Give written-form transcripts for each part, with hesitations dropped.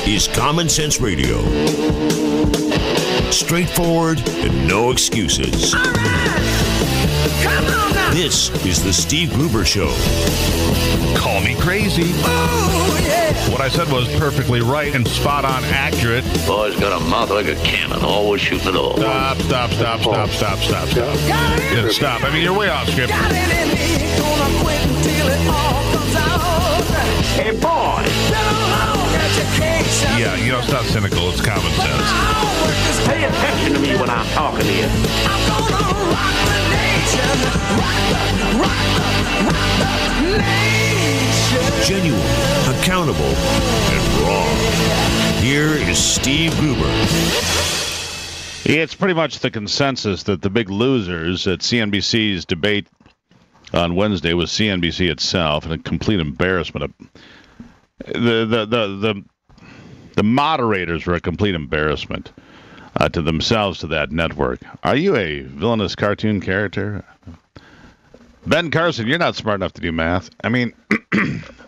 is Common Sense Radio. Straightforward and no excuses. All right. Come on now. This is the Steve Gruber Show. Call me crazy. Oh, yeah. What I said was perfectly right and spot on accurate. Boy's got a mouth like a cannon, always shooting it all. Stop. Yeah, stop. I mean, you're way off script. Got it in me. Gonna quit until it all comes out. Hey, boy. Long education. Yeah, you know, it's not cynical. It's common sense. Pay attention to me when I'm talking to you. I'm gonna rock the nation. Rock the nation. Genuine, accountable, and raw. Here is Steve Gruber. It's pretty much the consensus that the big losers at CNBC's debate on Wednesday was CNBC itself, and a complete embarrassment. The moderators were a complete embarrassment to themselves, to that network. Are you a villainous cartoon character? Ben Carson, you're not smart enough to do math. I mean,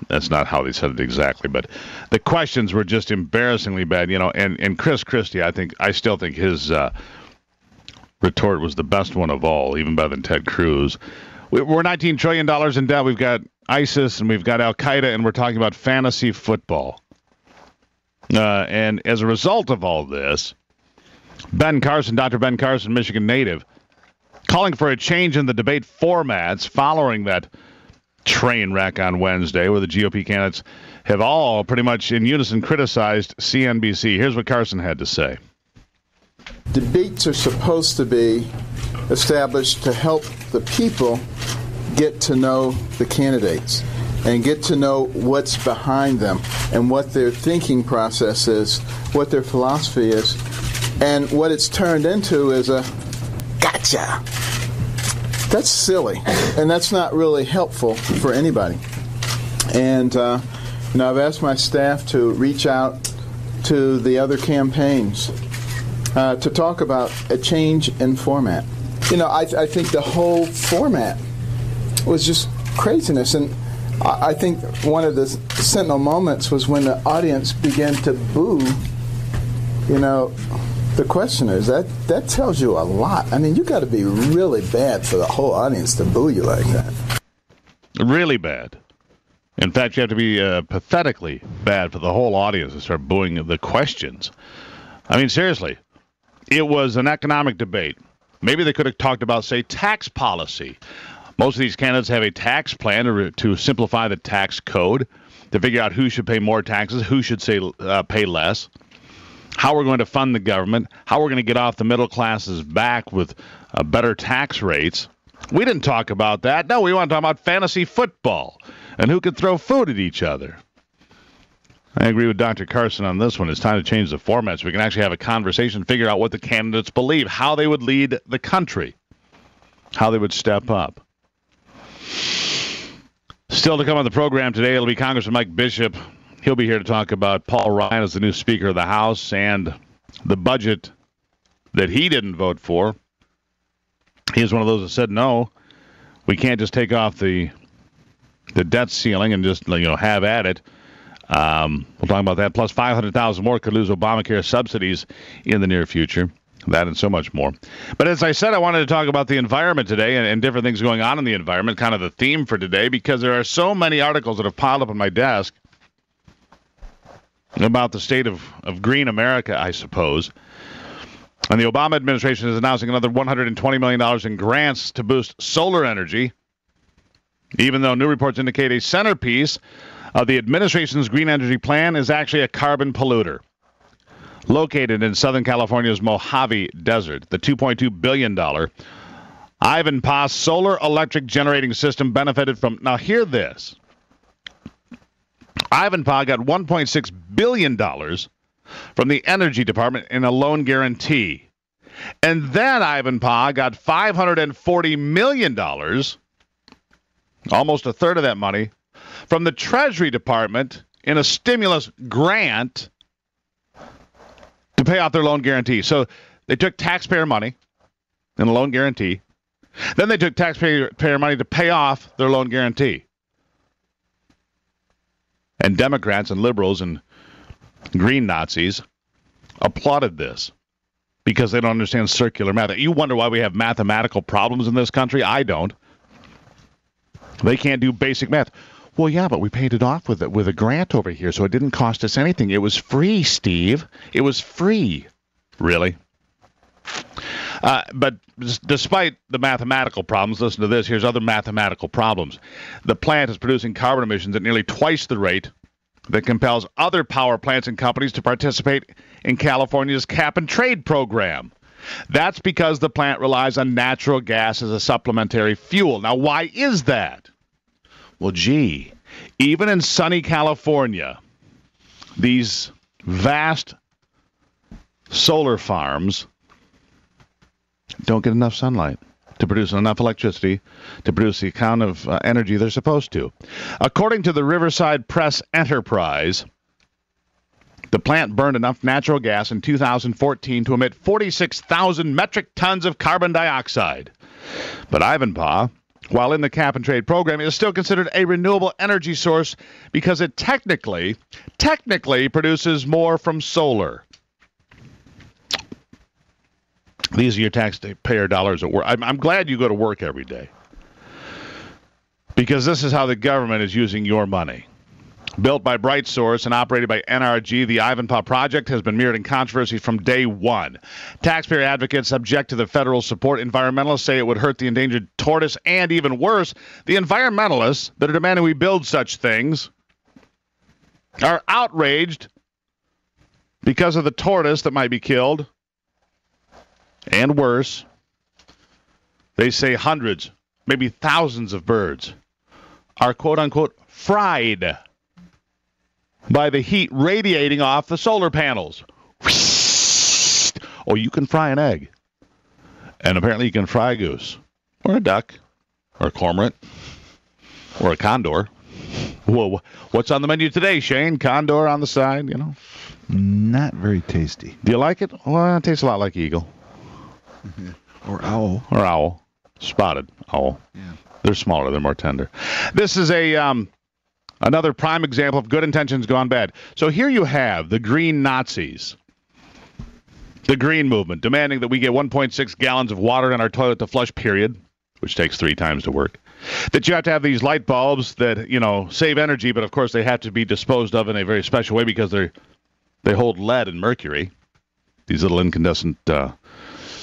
that's not how they said it exactly, but the questions were just embarrassingly bad, you know. And Chris Christie, I still think his retort was the best one of all, even better than Ted Cruz. We're $19 trillion in debt. We've got ISIS and we've got Al Qaeda, and we're talking about fantasy football. And as a result of all this, Ben Carson, Dr. Ben Carson, Michigan native, calling for a change in the debate formats following that train wreck on Wednesday, where the GOP candidates have all pretty much in unison criticized CNBC. Here's what Carson had to say. Debates are supposed to be established to help the people get to know the candidates and get to know what's behind them and what their thinking process is, what their philosophy is. And what it's turned into is a gotcha. That's silly, and that's not really helpful for anybody. And I've asked my staff to reach out to the other campaigns to talk about a change in format. You know, I think the whole format was just craziness, and I think one of the sentinel moments was when the audience began to boo, you know, the questioners. That tells you a lot. I mean, you got to be really bad for the whole audience to boo you like that. Really bad. In fact, you have to be pathetically bad for the whole audience to start booing the questions. I mean, seriously, it was an economic debate. Maybe they could have talked about, say, tax policy. Most of these candidates have a tax plan to simplify the tax code, to figure out who should pay more taxes, who should pay less, how we're going to fund the government, how we're going to get off the middle classes back with better tax rates. We didn't talk about that. No, we want to talk about fantasy football and who could throw food at each other. I agree with Dr. Carson on this one. It's time to change the format so we can actually have a conversation, figure out what the candidates believe, how they would lead the country, how they would step up. Still to come on the program today, it'll be Congressman Mike Bishop. He'll be here to talk about Paul Ryan as the new Speaker of the House and the budget that he didn't vote for. He's one of those that said, no, we can't just take off the debt ceiling and just, have at it. We'll talk about that. Plus 500,000 more could lose Obamacare subsidies in the near future. That and so much more. But as I said, I wanted to talk about the environment today and different things going on in the environment, kind of the theme for today, because there are so many articles that have piled up on my desk about the state of green America, I suppose. And the Obama administration is announcing another $120 million in grants to boost solar energy, even though new reports indicate a centerpiece of the administration's green energy plan is actually a carbon polluter. Located in Southern California's Mojave Desert, the $2.2 billion Ivanpah solar electric generating system benefited from, now hear this, Ivanpah got $1.6 billion from the Energy Department in a loan guarantee. And then Ivanpah got $540 million, almost a third of that money, from the Treasury Department in a stimulus grant to pay off their loan guarantee. So they took taxpayer money in a loan guarantee. Then they took taxpayer money to pay off their loan guarantee. And Democrats and liberals and green Nazis, applauded this because they don't understand circular math. You wonder why we have mathematical problems in this country? I don't. They can't do basic math. Well, yeah, but we paid it off with a grant over here, so it didn't cost us anything. It was free, Steve. It was free. Really? But despite the mathematical problems, listen to this. Here's other mathematical problems. The plant is producing carbon emissions at nearly twice the rate that compels other power plants and companies to participate in California's cap-and-trade program. That's because the plant relies on natural gas as a supplementary fuel. Now, why is that? Well, gee, even in sunny California, these vast solar farms don't get enough sunlight to produce enough electricity to produce the kind of energy they're supposed to. According to the Riverside Press Enterprise, the plant burned enough natural gas in 2014 to emit 46,000 metric tons of carbon dioxide. But Ivanpah, while in the cap-and-trade program, is still considered a renewable energy source because it technically produces more from solar. These are your taxpayer dollars at work. I'm glad you go to work every day because this is how the government is using your money. Built by BrightSource and operated by NRG, the Ivanpah project has been mired in controversy from day one. Taxpayer advocates object to the federal support. Environmentalists say it would hurt the endangered tortoise, and even worse, the environmentalists that are demanding we build such things are outraged because of the tortoise that might be killed. And worse, they say hundreds, maybe thousands of birds are quote-unquote fried by the heat radiating off the solar panels. Oh, you can fry an egg. And apparently you can fry a goose, or a duck, or a cormorant, or a condor. Whoa, what's on the menu today, Shane? Condor on the side, you know? Not very tasty. Do you like it? Well, it tastes a lot like eagle. Or owl. Or owl. Spotted owl. Yeah. They're smaller. They're more tender. This is another prime example of good intentions gone bad. So here you have the green Nazis, the green movement, demanding that we get 1.6 gallons of water in our toilet to flush, period, which takes 3 times to work. That you have to have these light bulbs that, save energy, but of course they have to be disposed of in a very special way because they hold lead and mercury. These little incandescent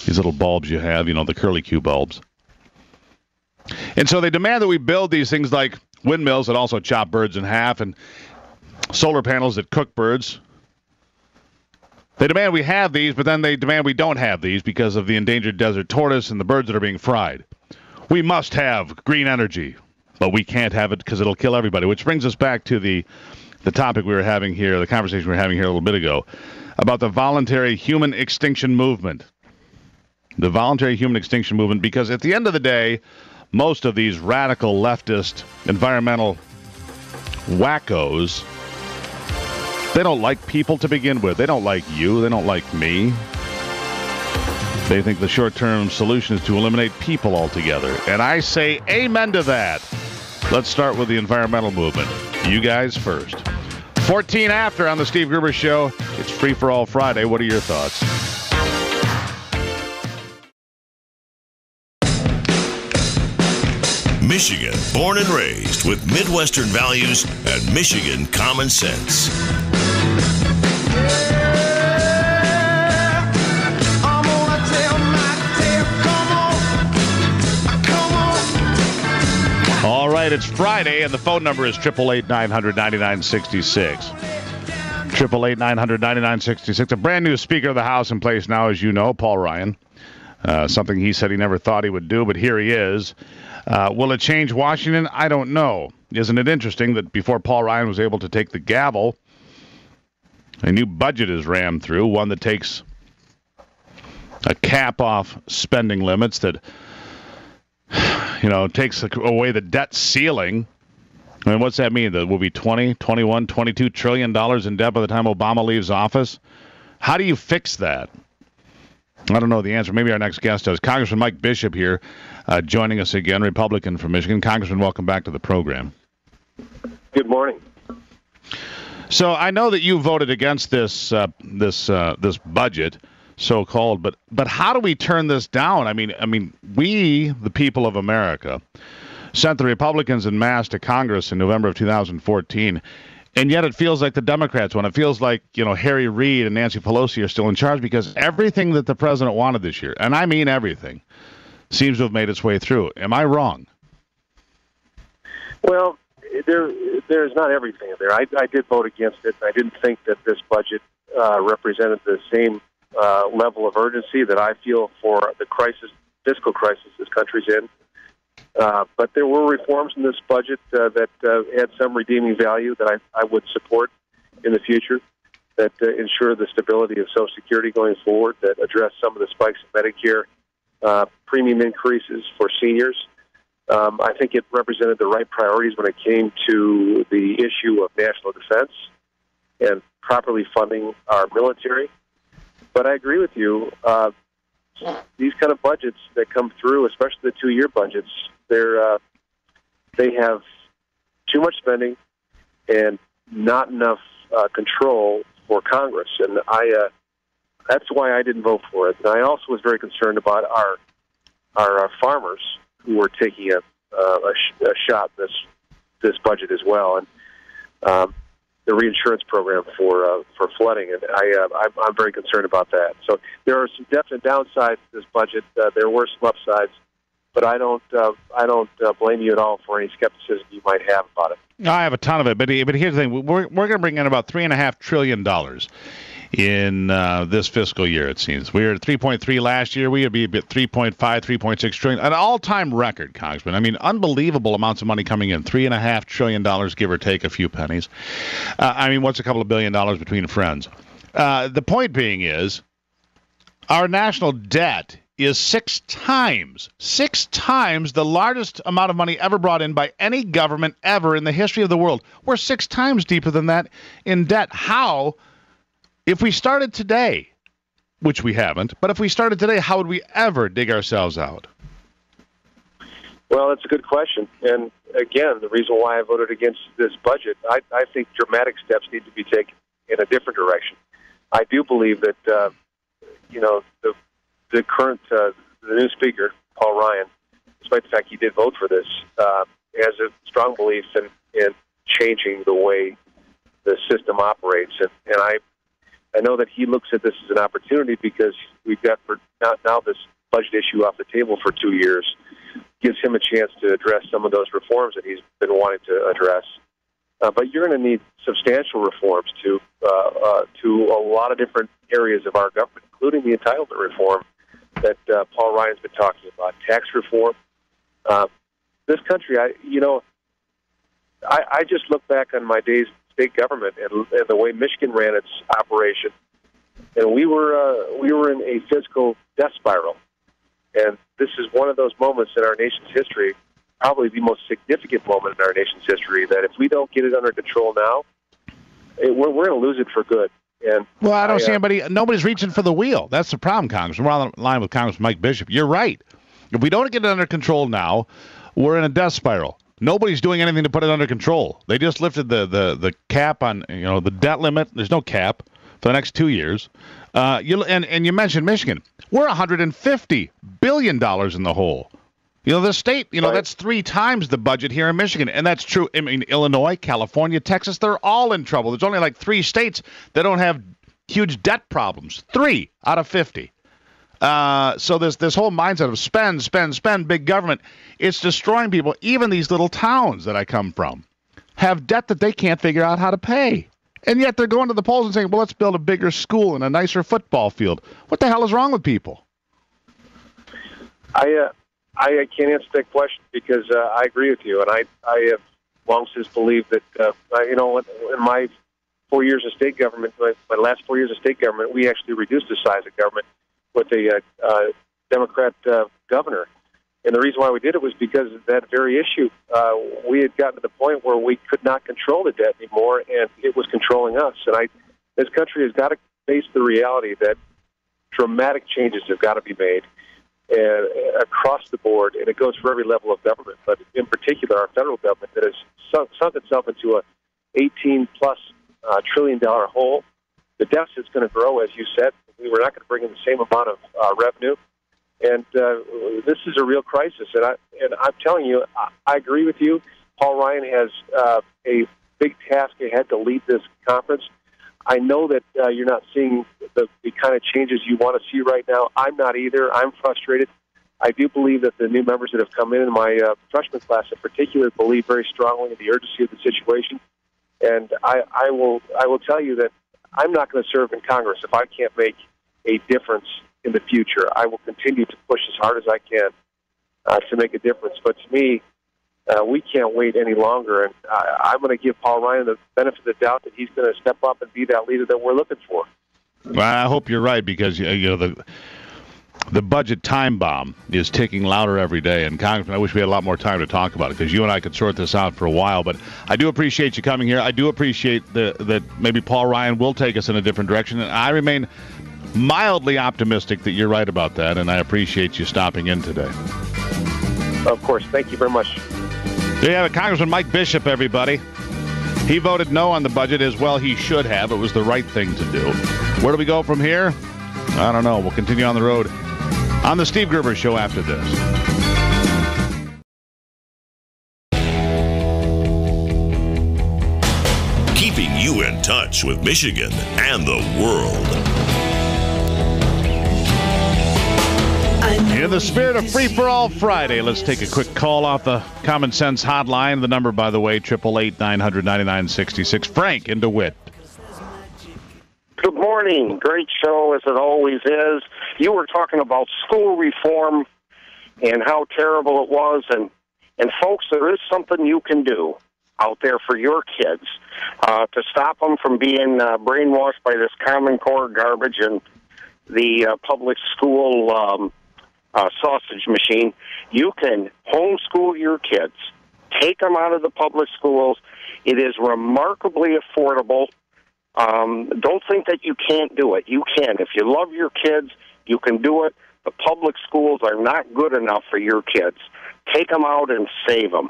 these little bulbs you have, the curly-Q bulbs. And so they demand that we build these things like windmills that also chop birds in half and solar panels that cook birds. They demand we have these, but then they demand we don't have these because of the endangered desert tortoise and the birds that are being fried. We must have green energy, but we can't have it because it'll kill everybody, which brings us back to the topic we were having here, the conversation we were having here a little bit ago, about the voluntary human extinction movement. The voluntary human extinction movement, because at the end of the day, most of these radical leftist environmental wackos, they don't like people to begin with. They don't like you. They don't like me. They think the short-term solution is to eliminate people altogether. And I say amen to that. Let's start with the environmental movement. You guys first. 14 after on the Steve Gruber Show. It's Free for All Friday. What are your thoughts? Michigan, born and raised with Midwestern values and Michigan common sense. All right, it's Friday, and the phone number is 888-900-9966. 888-900-9966. A brand new Speaker of the House in place now, as you know, Paul Ryan. Something he said he never thought he would do, but here he is. Will it change Washington? I don't know. Isn't it interesting that before Paul Ryan was able to take the gavel, a new budget is rammed through, one that takes a cap off spending limits that, takes away the debt ceiling. I mean, what's that mean? That we'll be 20, 21, $22 trillion in debt by the time Obama leaves office? How do you fix that? I don't know the answer. Maybe our next guest does. Congressman Mike Bishop here, joining us again, Republican from Michigan. Congressman, welcome back to the program. Good morning. So I know that you voted against this budget, so-called, but how do we turn this down? I mean, we, the people of America, sent the Republicans en masse to Congress in November of 2014, and yet it feels like the Democrats won. It feels like, Harry Reid and Nancy Pelosi are still in charge because everything that the president wanted this year, and I mean everything, seems to have made its way through. Am I wrong? Well, there's not everything in there. I did vote against it. I didn't think that this budget represented the same level of urgency that I feel for the fiscal crisis this country's in. But there were reforms in this budget that had some redeeming value that I would support in the future, that ensure the stability of Social Security going forward, that address some of the spikes in Medicare premium increases for seniors. I think it represented the right priorities when it came to the issue of national defense and properly funding our military. But I agree with you. These kind of budgets that come through, especially the 2-year budgets, they have too much spending and not enough control for Congress. And that's why I didn't vote for it. And I also was very concerned about our farmers who were taking a shot this budget as well, and the reinsurance program for flooding, and I'm very concerned about that. So there are some definite downsides to this budget. There were some upsides, but I don't blame you at all for any skepticism you might have about it. No, I have a ton of it, but here's the thing: we're going to bring in about $3.5 trillion in this fiscal year. It seems we were at 3.3 last year. We would be at 3.5, 3.6 trillion, an all-time record, Congressman. I mean, unbelievable amounts of money coming in. $3.5 trillion, give or take a few pennies. What's a couple of $1 billion between friends? The point being is, our national debt is six times the largest amount of money ever brought in by any government ever in the history of the world. We're 6 times deeper than that in debt. How? If we started today, which we haven't, but if we started today, how would we ever dig ourselves out? Well, that's a good question. And again, the reason why I voted against this budget, I think dramatic steps need to be taken in a different direction. I do believe that, the current, the new speaker, Paul Ryan, despite the fact he did vote for this, has a strong belief in changing the way the system operates. And I know that he looks at this as an opportunity because we've got now this budget issue off the table for 2 years. Gives him a chance to address some of those reforms that he's been wanting to address. But you're going to need substantial reforms to a lot of different areas of our government, including the entitlement reform that Paul Ryan's been talking about, tax reform. This country, I just look back on my days state government and the way Michigan ran its operation, and we were in a fiscal death spiral. And this is one of those moments in our nation's history, probably the most significant moment in our nation's history, that if we don't get it under control now, we're going to lose it for good. And well, I don't see anybody. Nobody's reaching for the wheel. That's the problem, Congressman. We're on the line with Congressman Mike Bishop. You're right. If we don't get it under control now, we're in a death spiral. Nobody's doing anything to put it under control. They just lifted the cap on the debt limit. There's no cap for the next 2 years. And you mentioned Michigan. We're $150 billion in the hole. The state, right. That's 3 times the budget here in Michigan. And that's true. I mean, Illinois, California, Texas, they're all in trouble. There's only like 3 states that don't have huge debt problems. 3 out of 50. So this whole mindset of spend, big government, it's destroying people. Even these little towns that I come from have debt that they can't figure out how to pay. And yet they're going to the polls and saying, well, let's build a bigger school and a nicer football field. What the hell is wrong with people? I can't answer that question because I agree with you. And I have long since believed that, in my 4 years of state government, my last 4 years of state government, we actually reduced the size of government with a Democrat governor. And the reason why we did it was because of that very issue. We had gotten to the point where we could not control the debt anymore, and it was controlling us. And this country has got to face the reality that dramatic changes have got to be made across the board, and it goes for every level of government, but in particular our federal government that has sunk itself into a 18-plus trillion-dollar hole. The deficit's going to grow, as you said. We're not going to bring in the same amount of revenue. And this is a real crisis. And I'm telling you, I agree with you. Paul Ryan has a big task ahead to lead this conference. I know that you're not seeing the kind of changes you want to see right now. I'm not either. I'm frustrated. I do believe that the new members that have come in my freshman class in particular, believe very strongly in the urgency of the situation. And I will tell you that I'm not going to serve in Congress if I can't make a difference in the future. I will continue to push as hard as I can to make a difference. But to me, we can't wait any longer. And I'm going to give Paul Ryan the benefit of the doubt that he's going to step up and be that leader that we're looking for. Well, I hope you're right, because the budget time bomb is ticking louder every day. And Congressman, I wish we had a lot more time to talk about it, because you and I could sort this out for a while. But I do appreciate you coming here. I do appreciate that maybe Paul Ryan will take us in a different direction. And I remain mildly optimistic that you're right about that. And I appreciate you stopping in today. Of course. Thank you very much. There you have it, Congressman Mike Bishop, everybody. He voted no on the budget, as well he should have. It was the right thing to do. Where do we go from here? I don't know. We'll continue on the road on the Steve Gruber Show after this. Keeping you in touch with Michigan and the world. In the spirit of Free for All Friday, let's take a quick call off the Common Sense hotline. The number, by the way, 888-900-9966. Frank in DeWitt. Good morning. Great show, as it always is. You were talking about school reform and how terrible it was. And folks, there is something you can do out there for your kids to stop them from being brainwashed by this Common Core garbage and the public school sausage machine. You can homeschool your kids. Take them out of the public schools. It is remarkably affordable. Don't think that you can't do it. You can. If you love your kids, you can do it. The public schools are not good enough for your kids. Take them out and save them.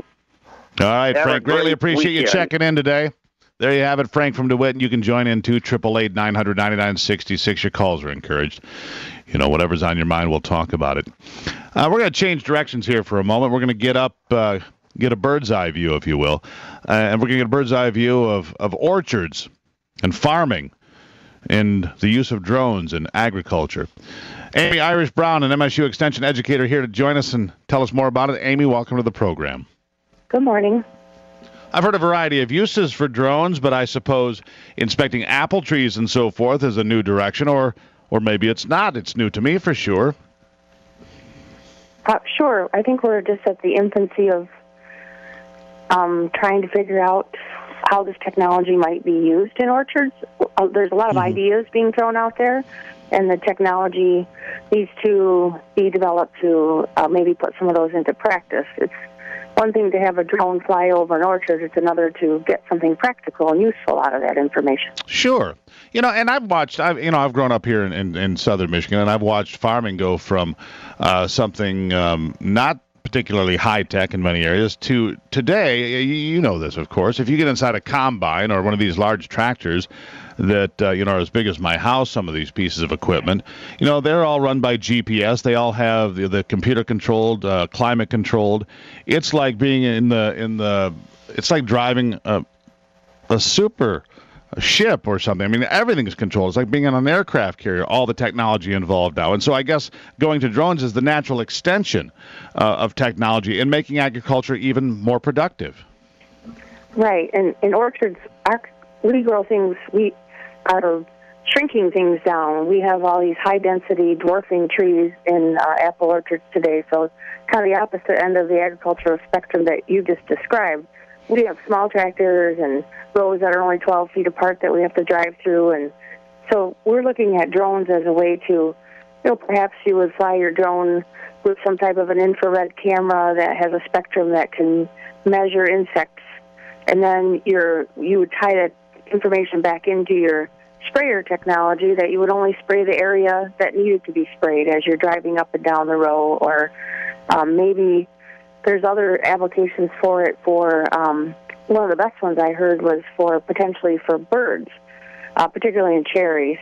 All right, Frank. Greatly appreciate you checking in today. There you have it, Frank from DeWitt, and you can join in too, 888-900-9966. Your calls are encouraged. You know, whatever's on your mind, we'll talk about it. We're going to change directions here for a moment. We're going to get up, get a bird's eye view, if you will, and we're going to get a bird's eye view of orchards and farming and the use of drones in agriculture. Amy Irish Brown, an MSU Extension educator, here to join us and tell us more about it. Amy, welcome to the program. Good morning. I've heard a variety of uses for drones, but I suppose inspecting apple trees and so forth is a new direction, or maybe it's not. It's new to me for sure. Sure. I think we're just at the infancy of trying to figure out how this technology might be used in orchards. There's a lot of ideas being thrown out there, and the technology needs to be developed to maybe put some of those into practice. It's one thing to have a drone fly over an orchard. It's another to get something practical and useful out of that information. Sure. You know, and I've grown up here in southern Michigan, and I've watched farming go from something not particularly high-tech in many areas to today, you know this, of course, if you get inside a combine or one of these large tractors that, are as big as my house, some of these pieces of equipment, they're all run by GPS. They all have the computer-controlled, climate-controlled. It's like being it's like driving a ship or something. I mean, everything's controlled. It's like being on an aircraft carrier, all the technology involved now. And so I guess going to drones is the natural extension of technology in making agriculture even more productive. Right. And in orchards, we grow things, we are shrinking things down. We have all these high-density dwarfing trees in apple orchards today, so it's kind of the opposite end of the agricultural spectrum that you just described. We have small tractors and rows that are only 12 feet apart that we have to drive through. And so we're looking at drones as a way to, perhaps you would fly your drone with some type of an infrared camera that has a spectrum that can measure insects. And then you would tie that information back into your sprayer technology that you would only spray the area that needed to be sprayed as you're driving up and down the row, or maybe there's other applications for it for one of the best ones I heard was potentially for birds, particularly in cherries.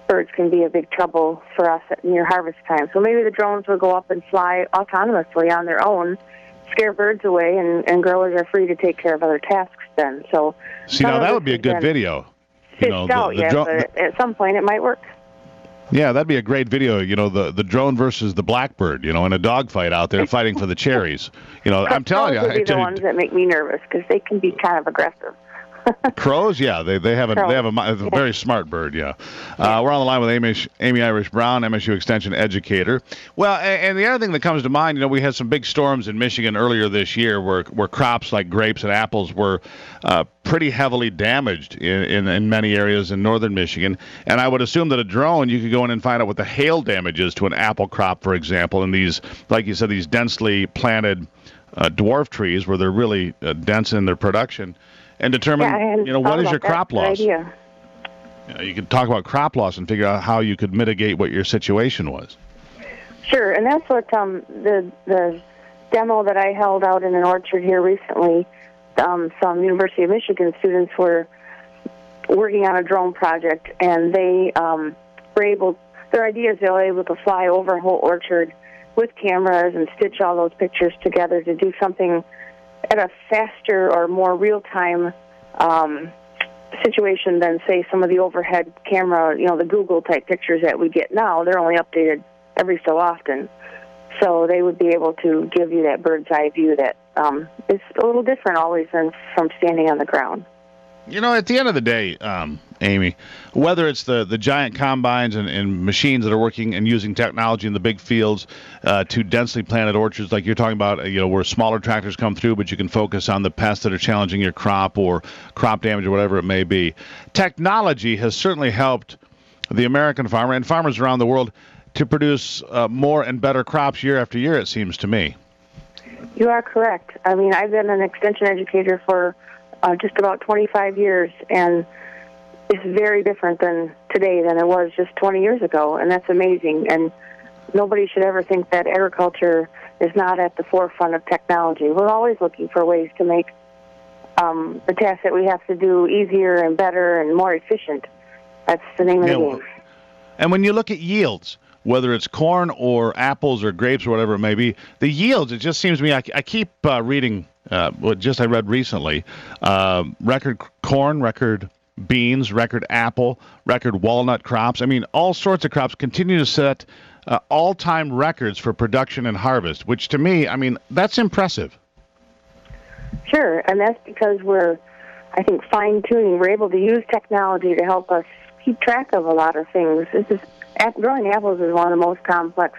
Birds can be a big trouble for us near harvest time. So maybe the drones will go up and fly autonomously on their own, scare birds away, and growers are free to take care of other tasks then. So see, now that would be a good video. But at some point it might work. Yeah, that'd be a great video. The drone versus the blackbird. In a dogfight out there fighting for the cherries. I'm telling you, those would be the ones that make me nervous because they can be kind of aggressive. Crows, yeah, they have a very smart bird, yeah. We're on the line with Amy Irish Brown, MSU Extension educator. Well, and the other thing that comes to mind, we had some big storms in Michigan earlier this year where crops like grapes and apples were pretty heavily damaged in many areas in northern Michigan. And I would assume that a drone, you could go in and find out what the hail damage is to an apple crop, for example, and these, like you said, these densely planted dwarf trees where they're really dense in their production. And determine, what is your crop loss? Idea. You could talk about crop loss and figure out how you could mitigate what your situation was. Sure, and that's what the demo that I held out in an orchard here recently, some University of Michigan students were working on a drone project, and they their idea is they were able to fly over a whole orchard with cameras and stitch all those pictures together to do something at a faster or more real-time situation than, say, some of the overhead camera, the Google-type pictures that we get now. They're only updated every so often. So they would be able to give you that bird's-eye view that is a little different always than from standing on the ground. At the end of the day, Amy, whether it's the giant combines and machines that are working and using technology in the big fields to densely planted orchards like you're talking about, where smaller tractors come through, but you can focus on the pests that are challenging your crop or crop damage or whatever it may be. Technology has certainly helped the American farmer and farmers around the world to produce more and better crops year after year, it seems to me. You are correct. I mean, I've been an extension educator for just about 25 years, and it's very different than today than it was just 20 years ago, and that's amazing. And nobody should ever think that agriculture is not at the forefront of technology. We're always looking for ways to make the tasks that we have to do easier and better and more efficient. That's the name of the game. And when you look at yields, whether it's corn or apples or grapes or whatever it may be, the yields, it just seems to me, I keep reading what I read recently, record corn, record beans, record apple, record walnut crops. I mean, all sorts of crops continue to set all-time records for production and harvest, which to me, I mean, that's impressive. Sure, and that's because we're, I think, fine-tuning. We're able to use technology to help us keep track of a lot of things. Growing apples is one of the most complex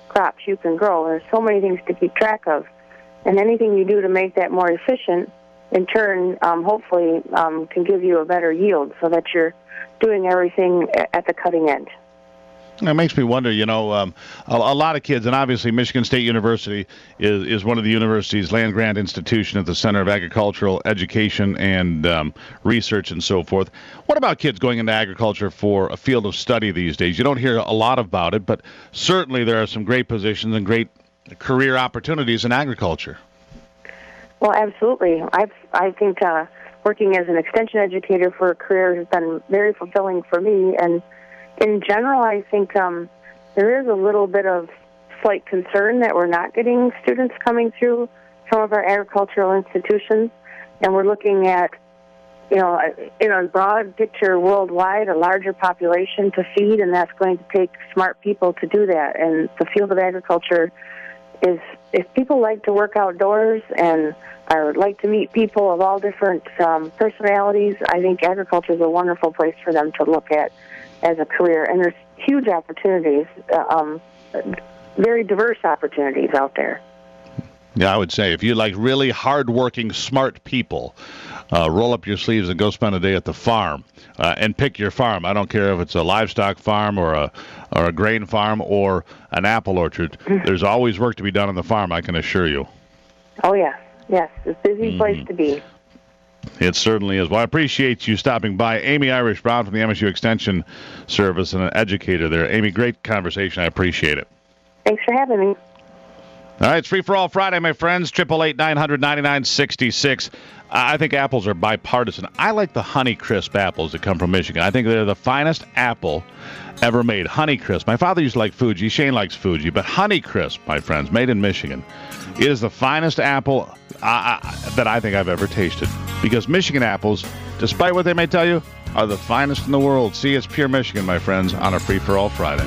crops you can grow. There's so many things to keep track of. And anything you do to make that more efficient, in turn, hopefully can give you a better yield so that you're doing everything at the cutting edge. It makes me wonder, a lot of kids, and obviously Michigan State University is one of the university's land-grant institution at the Center of Agricultural Education and Research and so forth. What about kids going into agriculture for a field of study these days? You don't hear a lot about it, but certainly there are some great positions and great career opportunities in agriculture. Well, absolutely. I think working as an extension educator for a career has been very fulfilling for me, and in general, I think there is a little bit of slight concern that we're not getting students coming through some of our agricultural institutions, and we're looking at, in a broad picture worldwide, a larger population to feed, and that's going to take smart people to do that. And the field of agriculture is, if people like to work outdoors and like to meet people of all different personalities, I think agriculture is a wonderful place for them to look at as a career. And there's huge opportunities, very diverse opportunities out there. Yeah, I would say if you like really hardworking, smart people, roll up your sleeves and go spend a day at the farm and pick your farm. I don't care if it's a livestock farm or a grain farm or an apple orchard. Mm-hmm. There's always work to be done on the farm, I can assure you. Oh, yeah. Yes, it's a busy place to be. It certainly is. Well, I appreciate you stopping by. Amy Irish Brown from the MSU Extension Service and an educator there. Amy, great conversation. I appreciate it. Thanks for having me. All right, it's Free for All Friday, my friends. 888-900-9966. I think apples are bipartisan. I like the Honeycrisp apples that come from Michigan. I think they're the finest apple ever made. Honeycrisp. My father used to like Fuji. Shane likes Fuji. But Honeycrisp, my friends, made in Michigan, it is the finest apple that I think I've ever tasted. Because Michigan apples, despite what they may tell you, are the finest in the world. See, it's pure Michigan, my friends, on a Free for All Friday.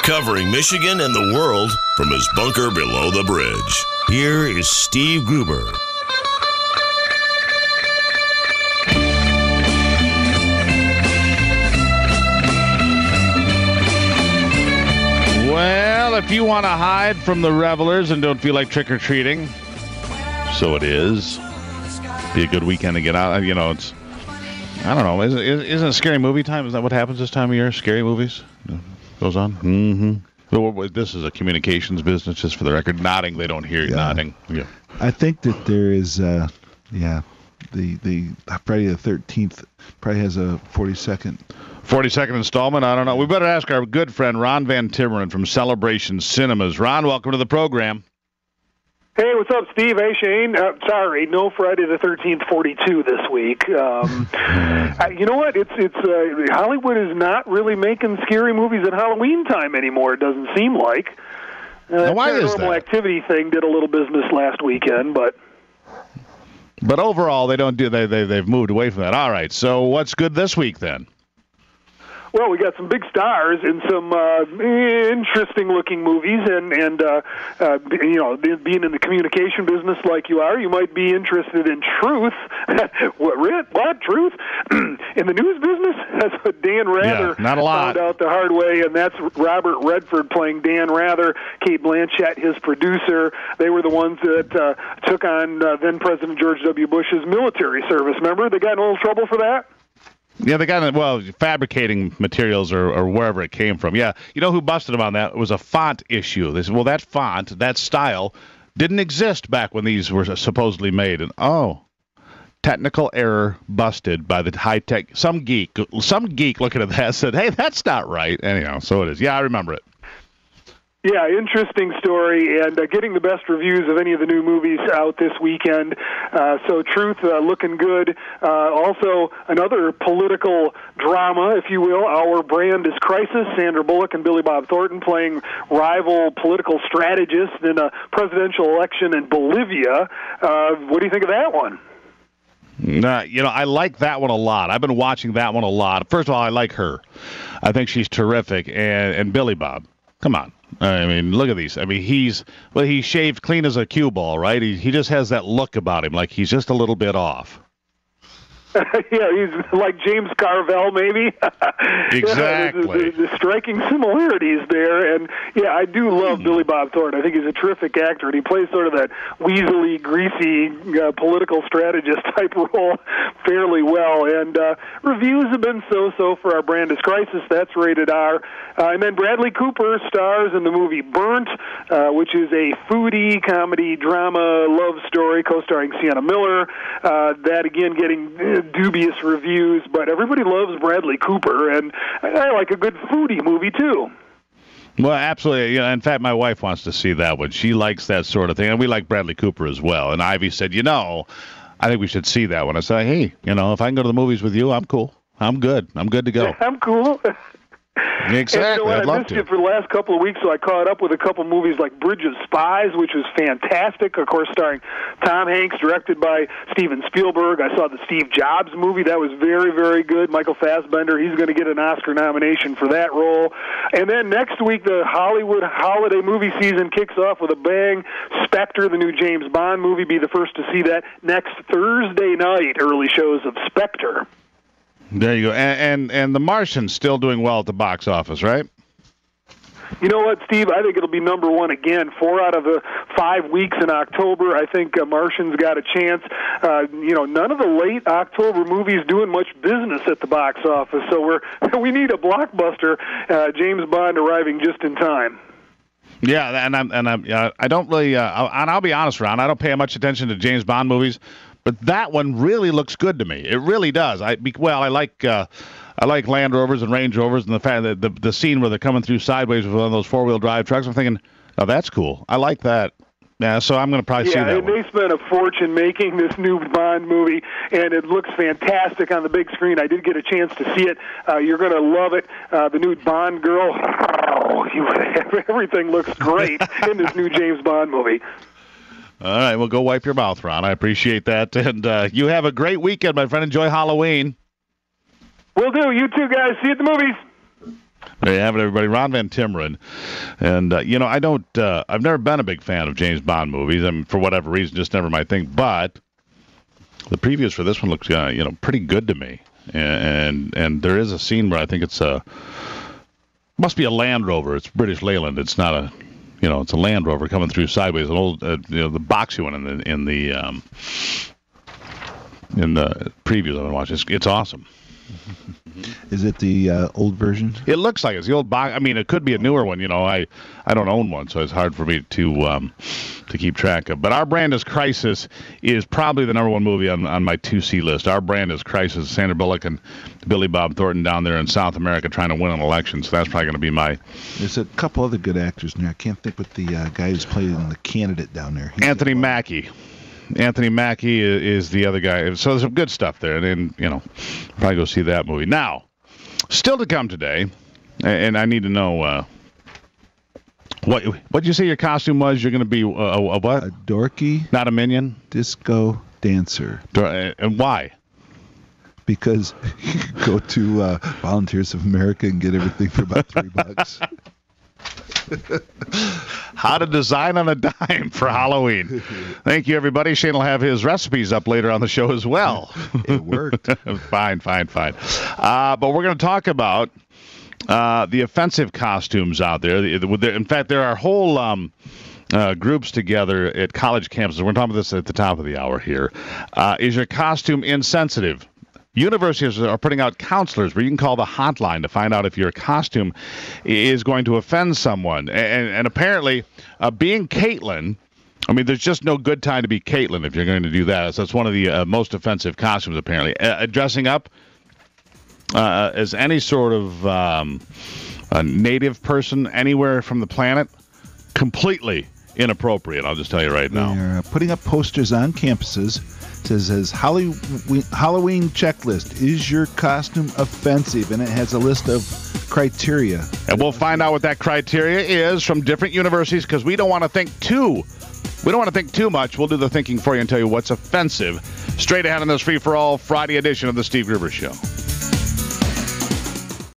Covering Michigan and the world from his bunker below the bridge. Here is Steve Gruber. Well, if you want to hide from the revelers and don't feel like trick-or-treating, so it is. Be a good weekend to get out. You know, it's, I don't know, isn't it scary movie time? Is that what happens this time of year? Scary movies? Goes on? Mm-hmm. Well, this is a communications business, just for the record. Nodding, they don't hear you nodding. Yeah. I think that there is, the Friday the 13th probably has a 42nd installment. I don't know. We better ask our good friend Ron Van Timmeren from Celebration Cinemas. Ron, welcome to the program. Hey, what's up, Steve? Hey, Shane. Sorry, no Friday the 13th 42 this week. You know what? It's Hollywood is not really making scary movies at Halloween time anymore. It doesn't seem like. Why is that? Paranormal Activity thing did a little business last weekend, but overall they don't do. They've moved away from that. All right. So what's good this week then? Well, we got some big stars in some interesting-looking movies, and you know, being in the communication business like you are, you might be interested in Truth. What Truth? In the news business, that's what Dan Rather not a lot. found out the hard way, and that's Robert Redford playing Dan Rather, Kate Blanchett, his producer. They were the ones that took on then-President George W. Bush's military service. Remember? They got in a little trouble for that? Yeah, the guy, fabricating materials or wherever it came from. Yeah, you know who busted him on that? It was a font issue. They said, well, that font, that style, didn't exist back when these were supposedly made. And, technical error busted by the high-tech. Some geek looking at that said, hey, that's not right. Anyhow, so it is. Yeah, I remember it. Yeah, interesting story, and getting the best reviews of any of the new movies out this weekend. So Truth looking good. Also, another political drama, if you will. Our Brand is Crisis. Sandra Bullock and Billy Bob Thornton playing rival political strategists in a presidential election in Bolivia. What do you think of that one? You know, I like that one a lot. I've been watching that one a lot. First of all, I like her. I think she's terrific. And Billy Bob, come on. I mean, look at these. I mean, he's shaved clean as a cue ball, right? He just has that look about him, like he's just a little bit off. Yeah, he's like James Carvell, maybe. Exactly. The striking similarities there, and yeah, I do love Billy Bob Thornton. I think he's a terrific actor, and he plays sort of that weaselly, greasy political strategist type role fairly well. And reviews have been so-so for Our Brand is Crisis. That's rated R. And then Bradley Cooper stars in the movie Burnt, which is a foodie comedy drama love story co-starring Sienna Miller. That again getting dubious reviews, but everybody loves Bradley Cooper, and I like a good foodie movie too. Well, absolutely. In fact, my wife wants to see that one. She likes that sort of thing, and we like Bradley Cooper as well. And Ivy said, I think we should see that one. I said, hey, if I can go to the movies with you, I'm cool. I'm good. I'm good to go. I'm cool. Exactly. And I missed you for the last couple of weeks, so I caught up with a couple movies like Bridge of Spies, which was fantastic, of course, starring Tom Hanks, directed by Steven Spielberg. I saw the Steve Jobs movie. That was very, very good. Michael Fassbender, he's going to get an Oscar nomination for that role. And then next week, the Hollywood holiday movie season kicks off with a bang. Spectre, the new James Bond movie, be the first to see that next Thursday night, early shows of Spectre. There you go. And The Martian's still doing well at the box office, right? You know what, Steve? I think it'll be number one again. 4 out of the 5 weeks in October, I think Martian's got a chance. None of the late October movies doing much business at the box office, so we need a blockbuster. James Bond arriving just in time. Yeah, and I don't really, and I'll be honest, Ron, I don't pay much attention to James Bond movies. But that one really looks good to me. It really does. I like Land Rovers and Range Rovers, and the fact that the scene where they're coming through sideways with one of those 4-wheel drive trucks. I'm thinking, oh, that's cool. I like that. Yeah, so I'm going to probably see that one. Yeah, they spent a fortune making this new Bond movie, and it looks fantastic on the big screen. I did get a chance to see it. You're going to love it. The new Bond girl, everything looks great in this new James Bond movie. All right, well, go wipe your mouth, Ron. I appreciate that. And you have a great weekend, my friend. Enjoy Halloween. Will do. You too, guys. See you at the movies. There you have it, everybody. Ron Van Timmeren. And, I've never been a big fan of James Bond movies. I mean, for whatever reason, just never my thing. But the previews for this one looks, pretty good to me. And there is a scene where I think it's must be a Land Rover. It's British Leyland. It's not a, it's a Land Rover coming through sideways. An old, the boxy one in the previews I've been watching. It's awesome. Is it the old version? It looks like it's the old box. I mean, it could be a newer one. I don't own one, so it's hard for me to keep track of. But Our Brand is Crisis is probably the number one movie on my 2C list. Our Brand is Crisis. Sandra Bullock and Billy Bob Thornton down there in South America trying to win an election. So that's probably going to be my. There's a couple other good actors in there. I can't think what the guy who's playing the candidate down there. Anthony Mackie. Anthony Mackie is the other guy. So there's some good stuff there. And then, probably go see that movie. Now, still to come today, and I need to know what you say your costume was. You're going to be a what? A dorky. Not a minion? Disco dancer. And why? Because you can go to Volunteers of America and get everything for about $3. How to design on a dime for Halloween. Thank you, everybody. Shane will have his recipes up later on the show as well. It worked. Fine. But we're going to talk about the offensive costumes out there. In fact, there are whole groups together at college campuses. We're going to talk about this at the top of the hour here. Is your costume insensitive? Universities are putting out counselors where you can call the hotline to find out if your costume is going to offend someone. And apparently, being Caitlin, I mean, there's just no good time to be Caitlin if you're going to do that. So that's one of the most offensive costumes, apparently. Dressing up as any sort of a native person anywhere from the planet, completely inappropriate, I'll just tell you right now. They're putting up posters on campuses. Says Halloween checklist. Is your costume offensive? And it has a list of criteria. And we'll find out what that criteria is from different universities because we don't want to think too much. We'll do the thinking for you and tell you what's offensive. Straight ahead on this free-for-all Friday edition of the Steve Gruber Show.